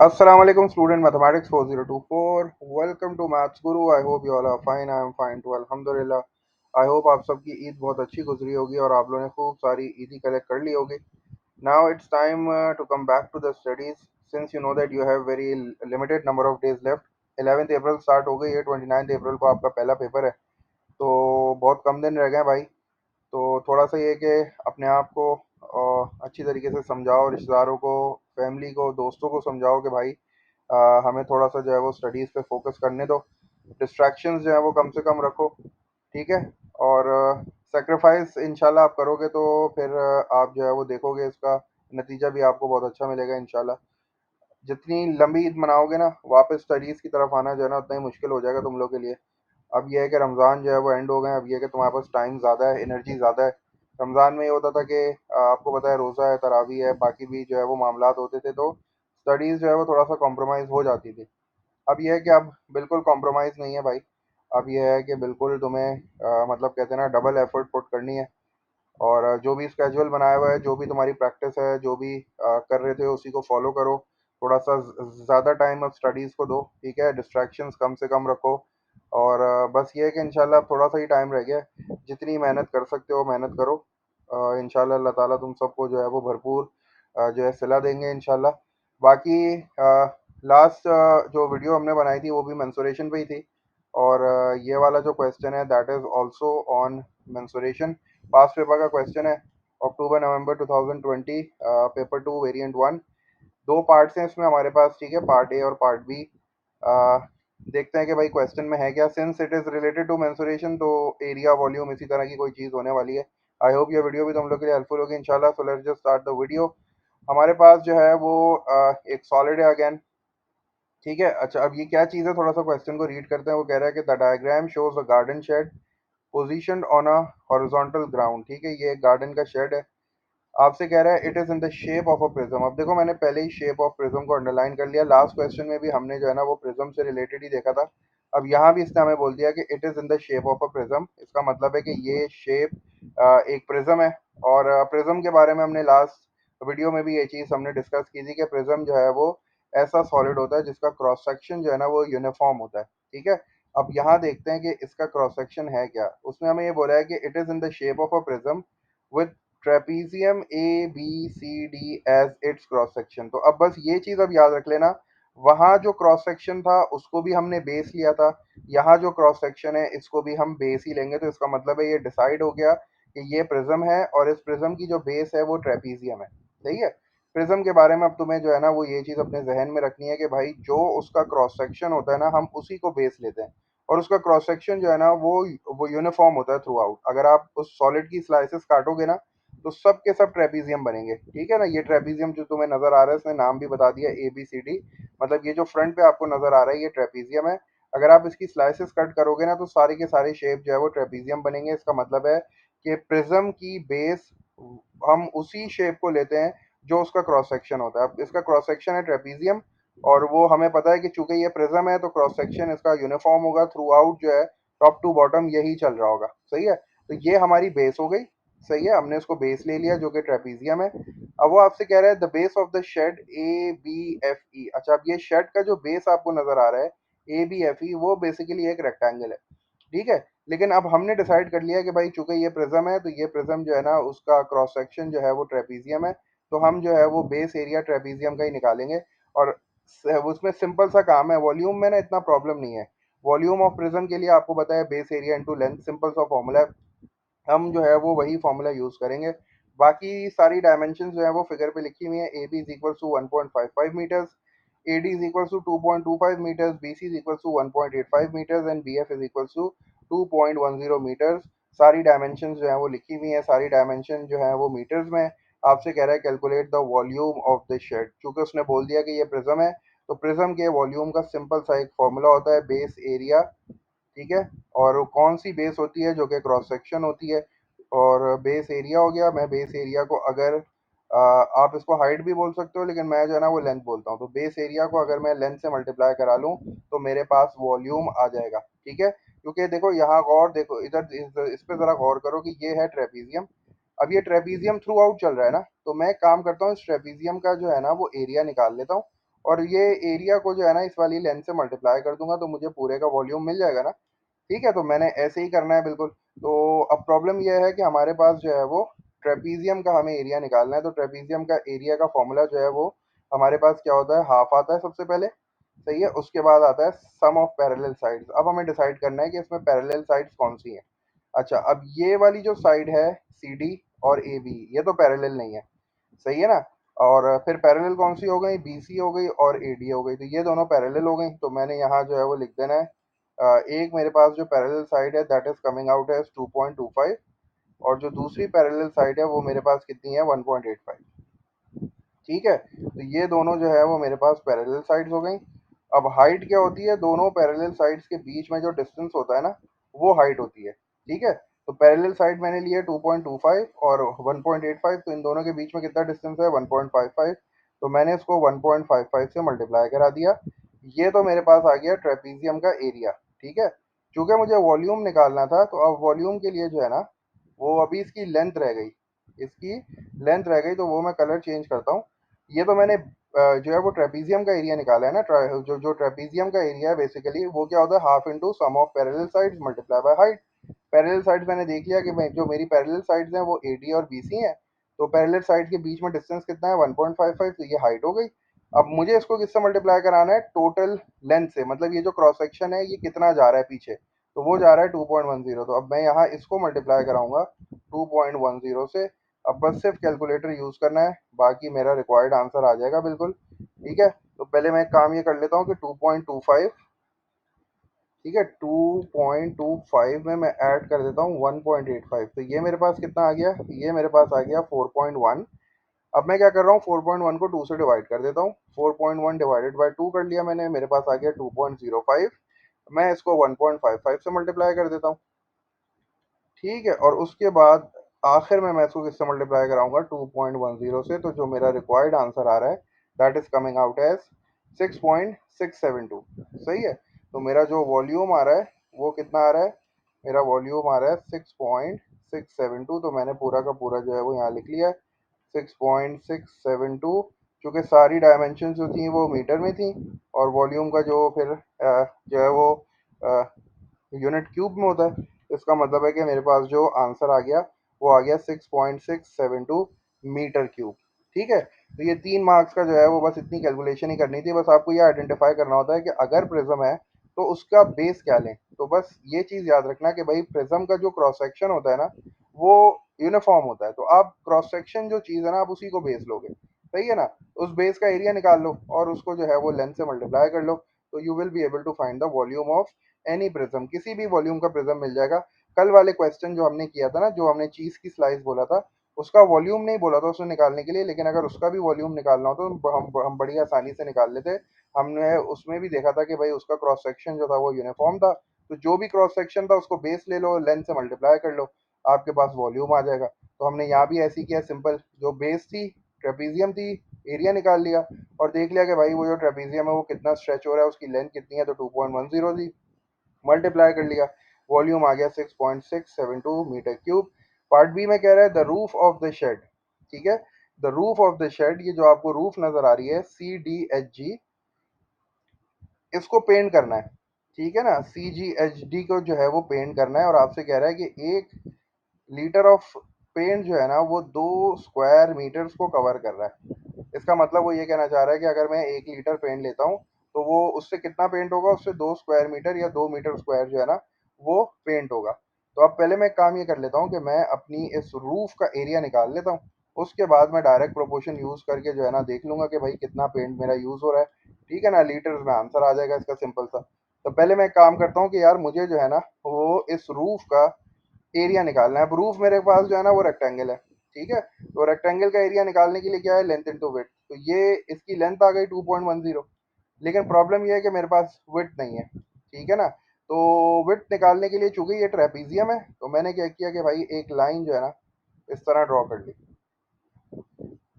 Assalamu alaikum student mathematics 4024 welcome to maths guru. I hope you all are fine. I am fine too, alhamdulillah. I hope आप सबकी ईद बहुत अच्छी गुजरी होगी और आप लोगों ने खूब सारी ईदी कलेक्ट कर ली होगी. Now it's time to come back to the studies since you know that you have very limited number of days left. 11th April start हो गई है, 29th April को आपका पहला पेपर है, तो बहुत कम दिन रह गए हैं भाई. तो थोड़ा सा ये कि अपने आप को अच्छी तरीके से समझाओ, रिश्तेदारों को, फैमिली को, दोस्तों को समझाओ कि भाई हमें थोड़ा सा जो है वो स्टडीज़ पे फोकस करने दो, डिस्ट्रैक्शंस जो है वो कम से कम रखो, ठीक है. और सेक्रीफाइस इंशाल्लाह आप करोगे तो फिर आप जो है वो देखोगे इसका नतीजा भी आपको बहुत अच्छा मिलेगा इंशाल्लाह. जितनी लंबी ईद मनाओगे ना, वापस स्टडीज़ की तरफ आना जो है ना उतना ही मुश्किल हो जाएगा तुम लोग के लिए. अब ये है कि रमज़ान जो है वो एंड हो गए हैं, अब ये है कि तुम्हारे पास टाइम ज़्यादा है, एनर्जी ज़्यादा है. रमज़ान में ये होता था कि आपको पता है रोज़ा है, तरावी है, बाकी भी जो है वो मामलात होते थे, तो स्टडीज़ जो है वो थोड़ा सा कॉम्प्रोमाइज़ हो जाती थी. अब ये है कि अब बिल्कुल कॉम्प्रोमाइज़ नहीं है भाई. अब ये है कि बिल्कुल तुम्हें मतलब कहते हैं ना डबल एफर्ट पुट करनी है. और जो भी स्केड्यूल बनाया हुआ है, जो भी तुम्हारी प्रैक्टिस है, जो भी कर रहे थे उसी को फॉलो करो. थोड़ा सा ज़्यादा टाइम अब स्टडीज़ को दो, ठीक है, डिस्ट्रैक्शंस कम से कम रखो. और बस ये है कि इंशाल्लाह अब थोड़ा सा ही टाइम रह गया है, जितनी मेहनत कर सकते हो मेहनत करो. इंशाल्लाह अल्लाह ताला तुम सबको जो है वो भरपूर जो है सिला देंगे इंशाल्लाह. बाकी लास्ट जो वीडियो हमने बनाई थी वो भी मेंसुरेशन पे ही थी. और ये वाला जो क्वेश्चन है that is also on mensuration. Past paper का क्वेश्चन है, अक्टूबर नवंबर 2020, पेपर टू वेरिएंट वन. दो पार्ट्स हैं इसमें हमारे पास, ठीक है, पार्ट ए और पार्ट बी. देखते हैं कि भाई क्वेश्चन में है क्या. Since it is related to mensuration तो एरिया वॉल्यूम इसी तरह की कोई चीज़ होने वाली है. आई होप ये वीडियो भी तुम लोग के लिए हेल्पफुल होगी इंशाल्लाह. So let's just start the video. हमारे पास जो है वो एक सॉलिड है अगेन, ठीक है. अच्छा, अब ये क्या चीज़ है, थोड़ा सा क्वेश्चन को रीड करते हैं. वो कह रहा है कि the diagram shows a garden shed positioned on a horizontal ground, ठीक है, ये एक गार्डन का शेड है. आपसे कह रहा है it is in the shape of a prism. अब देखो मैंने पहले ही शेप ऑफ प्रिज्म को अंडरलाइन कर लिया, लास्ट क्वेश्चन में भी हमने जो है ना वो प्रिज्म से रिलेटेड ही देखा था. अब यहाँ भी इसने हमें बोल दिया कि it is in the shape of a prism. इसका मतलब है कि ये शेप एक प्रिज्म है. और प्रिज्म के बारे में हमने लास्ट वीडियो में भी ये चीज़ हमने डिस्कस की थी कि प्रिज्म जो है वो ऐसा सॉलिड होता है जिसका क्रॉस सेक्शन जो है ना वो यूनिफॉर्म होता है, ठीक है. अब यहाँ देखते हैं कि इसका क्रॉस सेक्शन है क्या. उसने हमें ये बोला है कि it is in the shape of a prism with trapezium A B C D as its cross section. तो अब बस ये चीज़ अब याद रख लेना, वहाँ जो क्रॉस सेक्शन था उसको भी हमने बेस लिया था, यहाँ जो क्रॉस सेक्शन है इसको भी हम बेस ही लेंगे. तो इसका मतलब है ये डिसाइड हो गया कि ये प्रिज्म है और इस प्रिज्म की जो बेस है वो ट्रेपीजियम है, सही है. प्रिज्म के बारे में अब तुम्हें जो है ना वो ये चीज़ अपने जहन में रखनी है कि भाई जो उसका क्रॉस सेक्शन होता है ना हम उसी को बेस लेते हैं. और उसका क्रॉस सेक्शन जो है ना वो यूनिफॉर्म होता है थ्रू आउट. अगर आप उस सॉलिड की स्लाइसेस काटोगे ना तो सब के सब ट्रेपीजियम बनेंगे, ठीक है ना. ये ट्रेपीजियम जो तुम्हें नजर आ रहा है इसने नाम भी बता दिया ए बी सी डी, मतलब ये जो फ्रंट पे आपको नजर आ रहा है ये ट्रेपीजियम है. अगर आप इसकी स्लाइसेस कट करोगे ना तो सारे के सारे शेप जो है वो ट्रेपीजियम बनेंगे. इसका मतलब है कि प्रिज्म की बेस हम उसी शेप को लेते हैं जो उसका क्रॉस सेक्शन होता है. अब इसका क्रॉस सेक्शन है ट्रेपीजियम और वो हमें पता है कि चूंकि ये प्रिज्म है तो क्रॉस सेक्शन इसका यूनिफॉर्म होगा थ्रू आउट, जो है टॉप टू बॉटम यही चल रहा होगा, सही है. तो ये हमारी बेस हो गई, सही है. हमने उसको बेस ले लिया जो कि ट्रेपीजियम है. अब वो आपसे कह रहा है the base of the shed A B F E. अच्छा, अब ये शेड का जो बेस आपको नजर आ रहा है ए बी एफ ई वो बेसिकली एक रेक्टेंगल है, ठीक है. लेकिन अब हमने डिसाइड कर लिया कि भाई चूंकि ये प्रिज्म है तो ये प्रिज्म जो है ना उसका क्रॉस सेक्शन जो है वो ट्रेपीजियम है. तो हम जो है वो बेस एरिया ट्रेपीजियम का ही निकालेंगे. और उसमें सिंपल सा काम है, वॉल्यूम में ना इतना प्रॉब्लम नहीं है. वॉल्यूम ऑफ प्रिज्म के लिए आपको पता है base area into length, simple सा फॉर्मूला है. हम जो है वो वही फॉर्मूला यूज़ करेंगे. बाकी सारी डायमेंशन जो है वो फिगर पे लिखी हुई है. A B is equal to 1.55 metres, A D is equal to 2.25 metres, B C is equal to 1.85 metres and B F is equal to 2.10 metres. सारी डायमेंशन जो है वो लिखी हुई है, सारी डायमेंशन जो है वो मीटर्स में. आपसे कह रहा है calculate the volume of the shed. चूंकि उसने बोल दिया कि ये प्रिज्म है तो प्रिज्म के वॉल्यूम का सिंपल सा एक फॉर्मूला होता है बेस एरिया, ठीक है. और वो कौन सी बेस होती है जो कि क्रॉस सेक्शन होती है. और बेस एरिया हो गया. मैं बेस एरिया को अगर आप इसको हाइट भी बोल सकते हो लेकिन मैं जो है ना वो लेंथ बोलता हूँ. तो बेस एरिया को अगर मैं लेंथ से मल्टीप्लाई करा लूँ तो मेरे पास वॉल्यूम आ जाएगा, ठीक है. क्योंकि देखो यहाँ गौर, देखो इधर इस पे ज़रा गौर करो कि ये है ट्रेपीजियम. अब ये ट्रेपीजियम थ्रू आउट चल रहा है ना, तो मैं एक काम करता हूँ इस ट्रेपीजियम का जो है ना वो एरिया निकाल लेता हूँ और ये एरिया को जो है ना इस वाली लेंथ से मल्टीप्लाई कर दूंगा तो मुझे पूरे का वॉल्यूम मिल जाएगा ना। ठीक है, तो मैंने ऐसे ही करना है बिल्कुल। तो अब प्रॉब्लम यह है कि हमारे पास जो है वो ट्रेपीजियम का हमें एरिया निकालना है। तो ट्रेपीजियम का एरिया का फॉर्मूला जो है वो हमारे पास क्या होता है, हाफ आता है सबसे पहले। सही है, उसके बाद आता है सम ऑफ पैरेलल साइड्स। अब हमें डिसाइड करना है कि इसमें पैरेलल साइड्स कौन सी हैं। अच्छा, अब ये वाली जो साइड है सी डी और ए बी, ये तो पैरेलल नहीं है। सही है ना। और फिर पैरेलल कौन सी हो गई, बी सी हो गई और ए डी हो गई। तो ये दोनों पैरेलल हो गई, तो मैंने यहाँ जो है वो लिख देना है एक मेरे पास जो पैरेलल साइड है that is coming out as 2.25, और जो दूसरी पैरेलल साइड है वो मेरे पास कितनी है, 1.85। ठीक है, तो ये दोनों जो है वो मेरे पास पैरेलल साइड्स हो गई। अब हाइट क्या होती है, दोनों पैरेलल साइड्स के बीच में जो डिस्टेंस होता है ना, वो हाइट होती है। ठीक है, तो पैरेलल साइड मैंने लिए 2.25 और 1.85, तो इन दोनों के बीच में कितना डिस्टेंस है, 1.55। तो मैंने इसको 1.55 से मल्टीप्लाई करा दिया। ये तो मेरे पास आ गया ट्रेपीजियम का एरिया। ठीक है, चूंकि मुझे वॉल्यूम निकालना था तो अब वॉल्यूम के लिए जो है ना वो अभी इसकी लेंथ रह गई, इसकी लेंथ रह गई, तो वो मैं कलर चेंज करता हूँ। ये तो मैंने जो है वो ट्रेपीजियम का एरिया निकाला है ना। जो जो ट्रेपीजियम का एरिया है बेसिकली वो क्या होता है, half into sum of parallel sides multiply by height. Parallel sides मैंने देख लिया कि जो मेरी पैरेलल साइड्स हैं वो ए डी और बी सी हैं। तो पैरेलल साइड के बीच में डिस्टेंस कितना है, 1.55, तो ये हाइट हो गई। अब मुझे इसको किससे मल्टीप्लाई कराना है, टोटल लेंथ से, मतलब ये जो क्रॉस सेक्शन है ये कितना जा रहा है पीछे, तो वो जा रहा है 2.10। तो अब मैं यहाँ इसको मल्टीप्लाई कराऊंगा 2.10 से। अब बस सिर्फ कैलकुलेटर यूज करना है, बाकी मेरा रिक्वायर्ड आंसर आ जाएगा बिल्कुल। ठीक है, तो पहले मैं एक काम ये कर लेता हूँ कि 2.25, ठीक है, 2.25 में मैं ऐड कर देता हूँ 1.85, तो ये मेरे पास कितना आ गया, ये मेरे पास आ गया 4.1। अब मैं क्या कर रहा हूँ, 4.1 को 2 से डिवाइड कर देता हूँ। 4.1 डिवाइडेड बाय 2 कर लिया मैंने, मेरे पास आ गया 2.05। मैं इसको 1.55 से मल्टीप्लाई कर देता हूँ। ठीक है, और उसके बाद आखिर में मैं इसको किससे मल्टीप्लाई कराऊंगा, 2.10 से। तो जो मेरा रिक्वायर्ड आंसर आ रहा है that is coming out as 6.672। सही है, तो मेरा जो वॉल्यूम आ रहा है वो कितना आ रहा है, मेरा वॉल्यूम आ रहा है 6.672। तो मैंने पूरा का पूरा जो है वो यहाँ लिख लिया है 6.672। चूँकि सारी डायमेंशन जो थी वो मीटर में थी, और वॉल्यूम का जो फिर जो है वो यूनिट क्यूब में होता है। इसका मतलब है कि मेरे पास जो आंसर आ गया वो आ गया 6.672 मीटर क्यूब। ठीक है, तो ये 3 मार्क्स का जो है वो बस इतनी कैलकुलेशन ही करनी थी। बस आपको ये आइडेंटिफाई करना होता है कि अगर प्रिज्म है तो उसका बेस क्या लें। तो बस ये चीज़ याद रखना कि भाई प्रिज्म का जो क्रॉस सेक्शन होता है ना वो यूनिफॉर्म होता है। तो आप क्रॉस सेक्शन जो चीज़ है ना आप उसी को बेस लोगे। सही है ना, उस बेस का एरिया निकाल लो और उसको जो है वो लेंथ से मल्टीप्लाई कर लो, तो you will be able to find the volume of any prism. किसी भी वॉल्यूम का प्रिज्म मिल जाएगा। कल वाले क्वेश्चन जो हमने किया था ना, जो हमने चीज की स्लाइस बोला था, उसका वॉल्यूम नहीं बोला था उसने निकालने के लिए, लेकिन अगर उसका भी वॉल्यूम निकालना हो तो हम बड़ी आसानी से निकाल लेते। हमने उसमें भी देखा था कि भाई उसका क्रॉस सेक्शन जो था वो यूनिफॉर्म था। तो जो भी क्रॉस सेक्शन था उसको बेस ले लो, लेंथ से मल्टीप्लाई कर लो, आपके पास वॉल्यूम आ जाएगा। तो हमने यहाँ भी ऐसे ही किया, सिंपल जो बेस थी ट्रेपीजियम थी, एरिया निकाल लिया और देख लिया कि भाई वो जो ट्रेपीजियम है वो कितना स्ट्रेच हो रहा है, उसकी लेंथ कितनी है, तो 2.10 थी, मल्टीप्लाई कर लिया, वॉल्यूम आ गया 6.672 मीटर क्यूब। पार्ट बी में कह रहा है the roof of the shed. ठीक है, the roof of the shed, ये जो आपको रूफ नजर आ रही है CDHG, इसको पेंट करना है। ठीक है ना, CGHD को जो है वो पेंट करना है, और आपसे कह रहा है कि 1 लीटर ऑफ पेंट जो है ना वो 2 स्क्वायर मीटर्स को कवर कर रहा है। इसका मतलब वो ये कहना चाह रहा है कि अगर मैं 1 लीटर पेंट लेता हूँ तो वो उससे कितना पेंट होगा, उससे 2 स्क्वायर मीटर या 2 मीटर स्क्वायर जो है ना वो पेंट होगा। तो अब पहले मैं एक काम ये कर लेता हूँ कि मैं अपनी इस रूफ का एरिया निकाल लेता हूँ। उसके बाद मैं डायरेक्ट प्रोपोर्शन यूज करके जो है ना देख लूंगा कि भाई कितना पेंट मेरा यूज हो रहा है। ठीक है ना, लीटर्स में आंसर आ जाएगा इसका सिंपल सा। तो पहले मैं एक काम करता हूँ कि यार मुझे जो है ना वो इस रूफ का एरिया निकालना है। अब रूफ मेरे पास जो है ना वो रेक्टेंगल है। ठीक है, तो रेक्टेंगल का एरिया निकालने के लिए क्या है, लेंथ इनटू विड्थ। तो ये इसकी लेंथ आ गई 2.10, लेकिन प्रॉब्लम ये है कि मेरे पास विड्थ नहीं है। ठीक है ना, तो विड्थ निकालने के लिए चूंकि ये ट्रेपीजियम है तो मैंने क्या किया कि भाई एक लाइन जो है ना इस तरह ड्रॉ कर ली।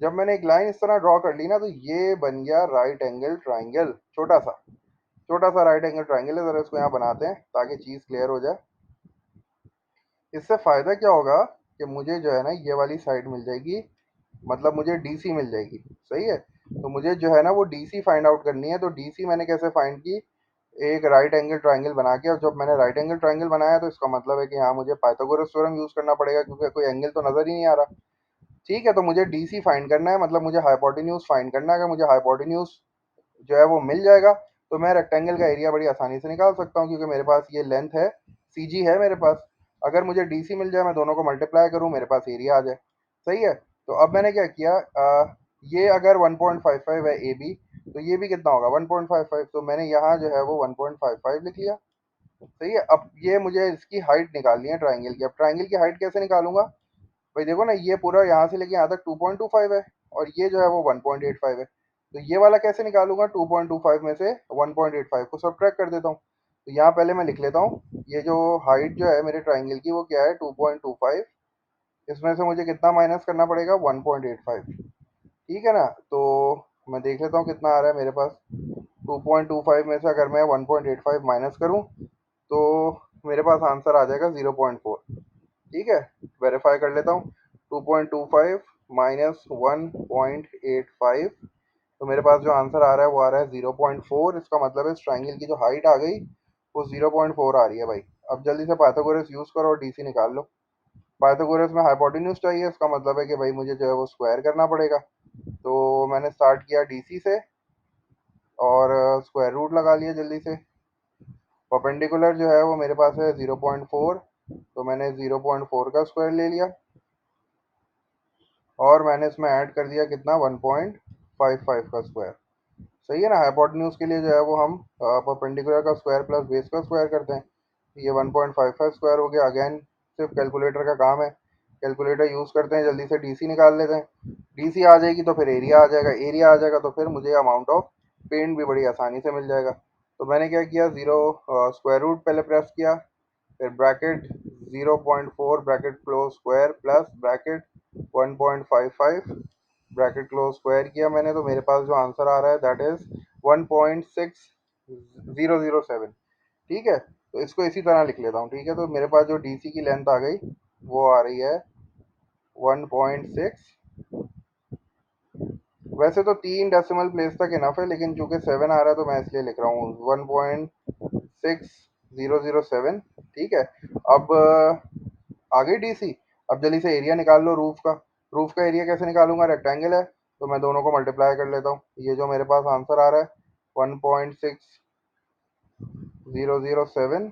जब मैंने एक लाइन इस तरह ड्रॉ कर ली ना तो ये बन गया राइट एंगल ट्राइंगल, छोटा सा राइट एंगल ट्राइंगल है। जरा इसको यहाँ बनाते हैं ताकि चीज़ क्लियर हो जाए। इससे फ़ायदा क्या होगा कि मुझे जो है ना ये वाली साइड मिल जाएगी, मतलब मुझे DC मिल जाएगी। सही है, तो मुझे जो है ना वो डीसी फाइंड आउट करनी है। तो डीसी मैंने कैसे फाइंड की, एक राइट एंगल ट्राइंगल बना के। और जब मैंने राइट एंगल ट्राइंगल बनाया तो इसका मतलब है कि यहाँ मुझे पाइथागोरस थ्योरम यूज करना पड़ेगा, क्योंकि कोई एंगल तो नजर ही नहीं आ रहा। ठीक है, तो मुझे डीसी फाइंड करना है, मतलब मुझे हाइपोटेन्यूज फाइंड करना है। अगर मुझे हाइपोटेन्यूज जो है वो मिल जाएगा तो मैं रेक्टेंगल का एरिया बड़ी आसानी से निकाल सकता हूँ, क्योंकि मेरे पास ये लेंथ है, सी जी है मेरे पास। अगर मुझे डी सी मिल जाए, मैं दोनों को मल्टीप्लाई करूँ, मेरे पास एरिया आ जाए। सही है। तो अब मैंने क्या किया, ये अगर 1.55 है ए बी, तो ये भी कितना होगा 1.55। तो मैंने यहाँ जो है वो 1.55 लिख लिया। सही है। अब ये मुझे इसकी हाइट निकालनी है ट्राइंगल की। अब ट्राइंगल की हाइट कैसे निकालूंगा, भाई देखो ना, ये पूरा यहाँ से लेके यहाँ तक 2.25 है, और ये जो है वो 1.85 है। तो ये वाला कैसे निकालूंगा, 2.25 में से 1.85 को सब्ट्रैक्ट कर देता हूँ। तो यहाँ पहले मैं लिख लेता हूँ, ये जो हाइट जो है मेरे ट्राइंगल की वो क्या है 2.25। इसमें से मुझे कितना माइनस करना पड़ेगा 1.85। ठीक है ना। तो मैं देख लेता हूँ कितना आ रहा है मेरे पास। 2.25 में से अगर मैं 1.85 माइनस करूँ तो मेरे पास आंसर आ जाएगा 0.4। ठीक है, वेरीफाई कर लेता हूँ। 2.25 माइनस 1.85, तो मेरे पास जो आंसर आ रहा है वो आ रहा है 0.4। इसका मतलब है इस ट्राइंगल की जो हाइट आ गई वो 0.4 आ रही है भाई। अब जल्दी से पाइथागोरस यूज करो और डीसी निकाल लो। पाइथागोरस में हाइपोटेन्यूज चाहिए, इसका मतलब है कि भाई मुझे जो है वो स्क्वायर करना पड़ेगा। तो मैंने स्टार्ट किया डीसी से और स्क्वायर रूट लगा लिया जल्दी से। परपेंडिकुलर जो है वो मेरे पास है 0.4, तो मैंने 0.4 का स्क्वायर ले लिया और मैंने इसमें ऐड कर दिया कितना 1.55 का स्क्वायर। सही है ना। हाइपोटेन्यूज के लिए जो है वो हम परपेंडिकुलर का स्क्वायर प्लस बेस का स्क्वायर करते हैं। ये 1.55 स्क्वायर हो गया। अगेन सिर्फ कैलकुलेटर का काम है, कैलकुलेटर यूज़ करते हैं, जल्दी से डीसी निकाल लेते हैं। डीसी आ जाएगी तो फिर एरिया आ जाएगा, एरिया आ जाएगा तो फिर मुझे अमाउंट ऑफ पेंट भी बड़ी आसानी से मिल जाएगा। तो मैंने क्या किया, ज़ीरो स्क्वायर रूट पहले प्रेस किया, फिर bracket 0.4 bracket close square plus bracket 1.55 bracket close square किया मैंने। तो मेरे पास जो आंसर आ रहा है दैट इज 1.6007। ठीक है, तो इसको इसी तरह लिख लेता हूँ। ठीक है, तो मेरे पास जो डीसी की लेंथ आ गई वो आ रही है 1.6। वैसे तो 3 डेसिमल प्लेस तक इनफ है, लेकिन चूंकि 7 आ रहा है तो मैं इसलिए लिख रहा हूँ 1.6007। ठीक है। अब आ गई डीसी। अब जल्दी से एरिया निकाल लो रूफ का। रूफ का एरिया कैसे निकालूंगा, रेक्टेंगल है तो मैं दोनों को मल्टीप्लाई कर लेता हूँ। ये जो मेरे पास आंसर आ रहा है 1.6007,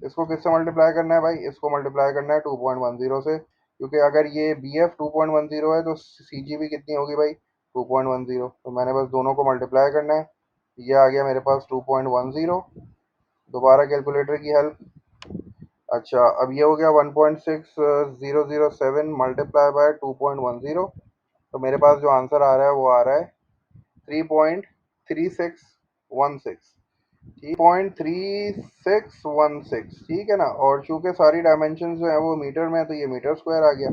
इसको किससे मल्टीप्लाई करना है भाई, इसको मल्टीप्लाई करना है 2.10 से, क्योंकि अगर ये बी एफ 2.10 है तो सी जी भी कितनी होगी भाई 2.10। तो मैंने बस दोनों को मल्टीप्लाई करना है। ये आ गया मेरे पास 2.10। दोबारा कैलकुलेटर की हेल्प। अच्छा, अब ये हो गया 1.6007 मल्टीप्लाई बाय 2.10। तो मेरे पास जो आंसर आ रहा है वो आ रहा है 3.3616। 3.3616। ठीक है ना। और चूंकि सारी डायमेंशन जो है वो मीटर में है तो ये मीटर स्क्वायर आ गया।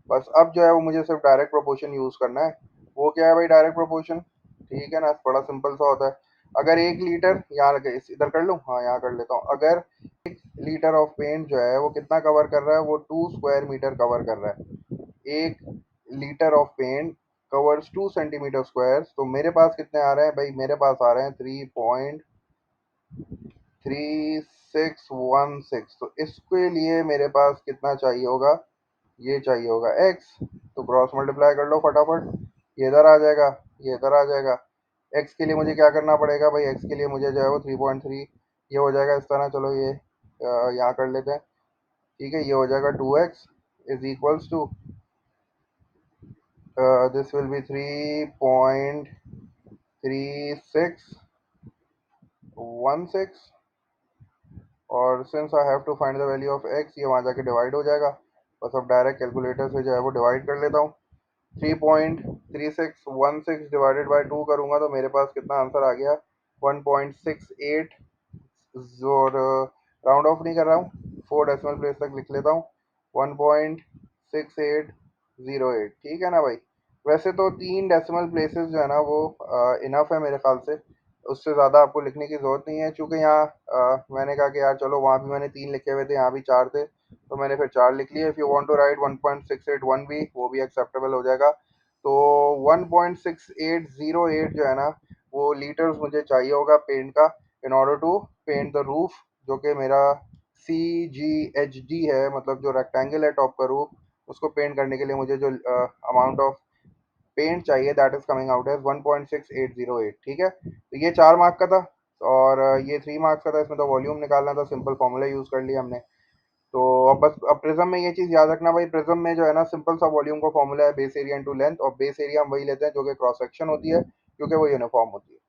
बस अब जो है वो मुझे सिर्फ डायरेक्ट प्रोपोर्शन यूज करना है। वो क्या है भाई, डायरेक्ट प्रोपोर्शन। ठीक है ना, बड़ा सिंपल सा होता है। अगर 1 लीटर यहाँ लगे, इधर कर लूँ, हाँ यहाँ कर लेता हूँ। अगर लीटर ऑफ पेंट जो है वो कितना कवर कर रहा है, वो 2 स्क्वायर मीटर कवर कर रहा है। 1 litre of paint covers 2 centimetre square. तो मेरे पास कितने आ रहे हैं भाई, मेरे पास आ रहे हैं 3.3616। तो इसके लिए मेरे पास कितना चाहिए होगा, ये चाहिए होगा x। तो क्रॉस मल्टीप्लाई कर लो फटाफट, ये इधर आ जाएगा, ये इधर आ जाएगा। x के लिए मुझे क्या करना पड़ेगा भाई, x के लिए मुझे जो है वो 3.3, ये हो जाएगा इस तरह। चलो ये यहाँ कर लेते हैं। ठीक है, ये हो जाएगा 2x is equals to this will be 3.3616। और since I have to find the value of x, ये वहाँ जाके डिवाइड हो जाएगा। बस अब डायरेक्ट कैलकुलेटर से जो है वो डिवाइड कर लेता हूँ। 3.3616 डिवाइडेड बाई 2 करूँगा तो मेरे पास कितना आंसर आ गया 1.68। और राउंड ऑफ नहीं कर रहा हूँ, 4 डेसिमल प्लेस तक लिख लेता हूँ, 1.6808। ठीक है ना भाई। वैसे तो 3 डेसिमल प्लेसेस जो है ना वो इनफ है मेरे ख्याल से, उससे ज़्यादा आपको लिखने की ज़रूरत नहीं है। चूँकि यहाँ मैंने कहा कि यार चलो वहाँ भी मैंने 3 लिखे हुए थे, यहाँ भी 4 थे, तो मैंने फिर 4 लिख लिए। If you want to write 1.681 भी, वो भी एक्सेप्टेबल हो जाएगा। तो 1.6808 जो है ना, वो लीटर्स मुझे चाहिए होगा पेंट का, in order to paint the roof, जो कि मेरा CGHD है, मतलब जो रेक्टेंगल है टॉप का रूफ, उसको पेंट करने के लिए मुझे जो अमाउंट ऑफ पेंट चाहिए that is coming out as 1.6808। ठीक है, तो ये 4 मार्क का था, और ये 3 मार्क्स का था। इसमें तो वॉल्यूम निकालना था, सिंपल फॉर्मूला यूज कर लिया हमने। तो अब बस, अब प्रिज्म में ये चीज याद रखना भाई, प्रिज्म में जो है ना, सिंपल सा वॉल्यूम का फॉर्मूला है बेस एरिया इंटू लेंथ, और बेस एरिया हम वही लेते हैं जो कि क्रॉस सेक्शन होती है, क्योंकि वो यूनिफॉर्म होती है।